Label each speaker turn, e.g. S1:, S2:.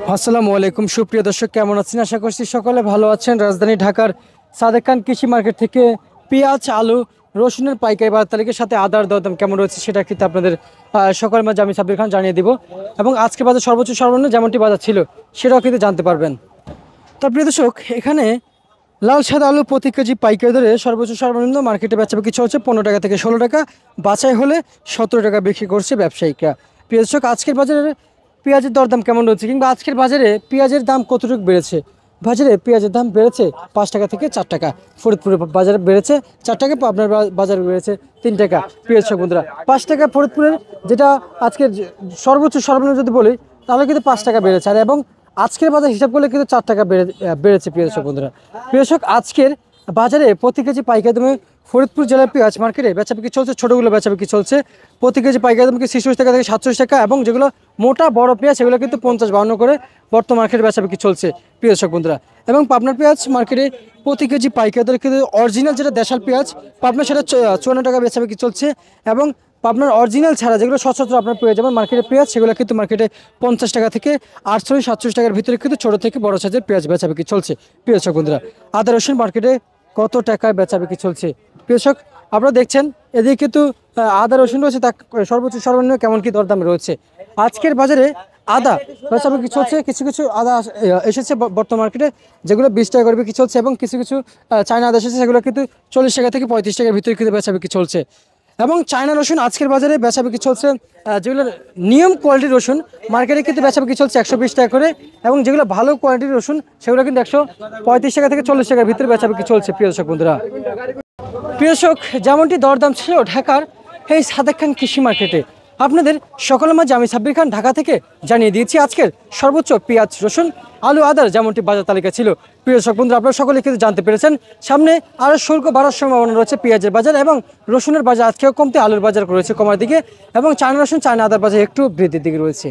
S1: আসসালামু আলাইকুম সুপ্রিয় দর্শক, কেমন আছেন? আশা করছি সকলে ভালো আছেন। রাজধানী ঢাকার সাদেক খান কৃষি মার্কেট থেকে পেঁয়াজ, আলু, রসুনের পাইকারি বাজার তালিকার সাথে আদার দরদাম কেমন রয়েছে সেটা কিন্তু আপনাদের সকলের মাঝে আমি সাব্বির খান জানিয়ে দিব। এবং আজকে বাজার সর্বোচ্চ সর্বনিম্ন যেমনটি বাজার ছিল সেটাও কিন্তু জানতে পারবেন। তো প্রিয় দর্শক, এখানে লাল সাদা আলু প্রতি কেজি পাইকারি দরে সর্বোচ্চ সর্বনিম্ন মার্কেটে বেচাবিক্রি চলছে 15 টাকা থেকে 16 টাকা, বাছাই হলে 17 টাকা বিক্রি করছে ব্যবসায়িকরা। প্রিয় দর্শক, আজকের বাজারে পেঁয়াজের দরদাম কেমন রয়েছে কিংবা আজকের বাজারে পেঁয়াজের দাম কতটুকু বেড়েছে? বাজারে পেঁয়াজের দাম বেড়েছে 5 টাকা থেকে 4 টাকা, ফরিদপুরে বাজারে বেড়েছে 4 টাকা, আপনার বাজারে বেড়েছে 3 টাকা। প্রিয় দর্শক বন্ধুরা, 5 টাকা ফরিদপুরের, যেটা আজকের সর্বোচ্চ সর্বনিম্ন যদি বলি তাহলে কিন্তু 5 টাকা বেড়েছে, আর এবং আজকের বাজার হিসাব করলে কিন্তু 4 টাকা বেড়েছে। প্রিয় দর্শক বন্ধুরা, প্রিয় দর্শক, আজকের বাজারে প্রতি কেজি পাইকারি দামে ফরিদপুর জেলার পেঁয়াজ মার্কেটে বেচাবিক্রি চলছে, ছোটোগুলো বেচাবিক্রি চলছে প্রতি কেজি পাইকারি দাম 46 টাকা থেকে 47 টাকা, এবং যেগুলো মোটা বড় পেঁয়াজ সেগুলো কিন্তু 50-52 করে বর্তমান মার্কেটে বেচাবিক্রি চলছে। প্রিয় দর্শক বন্ধুরা, এবং পাবনার পেঁয়াজ মার্কেটে প্রতি কেজি পাইকারি দরে কিন্তু অরিজিনাল যেটা দেশাল পেঁয়াজ পাবনা সেটা 54 টাকা বেচাবিক্রি চলছে, এবং পাবনার অরিজিনাল ছাড়া যেগুলো সচরাচর আপনার পেয়ে যাবেন মার্কেটে পেঁয়াজ, সেগুলো কিন্তু মার্কেটে 50 টাকা থেকে 48-47 টাকার ভিতরে কিন্তু ছোটো থেকে বড় সাইজের পেঁয়াজ বেচাবিক্রি চলছে। প্রিয় দর্শক বন্ধুরা, আদা রসুন মার্কেটে কত টাকায় বেচাবিক্রি চলছে? প্রিয় দর্শক, আপনারা দেখছেন এদিকে কিন্তু আদা রসুন রয়েছে, তা সর্বোচ্চ সর্বনিম্ন কেমন কি দরদাম রয়েছে। আজকের বাজারে আদা বেচাবিক্রি চলছে, কিছু কিছু আদা এসেছে বর্তমান মার্কেটে যেগুলো 20 টাকা করে বিক্রি চলছে, এবং কিছু কিছু চায়না আদা এসেছে সেগুলো কিন্তু 40 টাকা থেকে 35 টাকার ভিতরে কিন্তু বেচাবিক্রি চলছে। এবং চায়না রসুন আজকের বাজারে বেচাবিক্রি চলছে, যেগুলো নিয়ম কোয়ালিটির রসুন মার্কেটে কিন্তু বেচাবিক্রি চলছে 120 টাকা করে, এবং যেগুলো ভালো কোয়ালিটির রসুন সেগুলো কিন্তু 135 টাকা থেকে 40 টাকার ভিতরে বেচাবিক্রি চলছে। প্রিয় দর্শক বন্ধুরা, প্রিয় দর্শক, যেমনটি দরদাম ছিল ঢাকার এই সাদেক খান কৃষি মার্কেটে, আপনাদের সকলের মাঝে আমি সাব্বির খান ঢাকা থেকে জানিয়ে দিয়েছি আজকের সর্বোচ্চ পেঁয়াজ, রসুন, আলু, আদার যেমনটি বাজার তালিকা ছিল। প্রিয় দর্শক বন্ধুরা, আপনারা সকলে কিন্তু জানতে পেরেছেন সামনে আরও শুল্ক বাড়ার সম্ভাবনা রয়েছে পেঁয়াজের বাজার, এবং রসুনের বাজার আজকেও কমতে, আলুর বাজার রয়েছে কমার দিকে, এবং চায়না রসুন, চায়না আদার বাজার একটু বৃদ্ধির দিকে রয়েছে।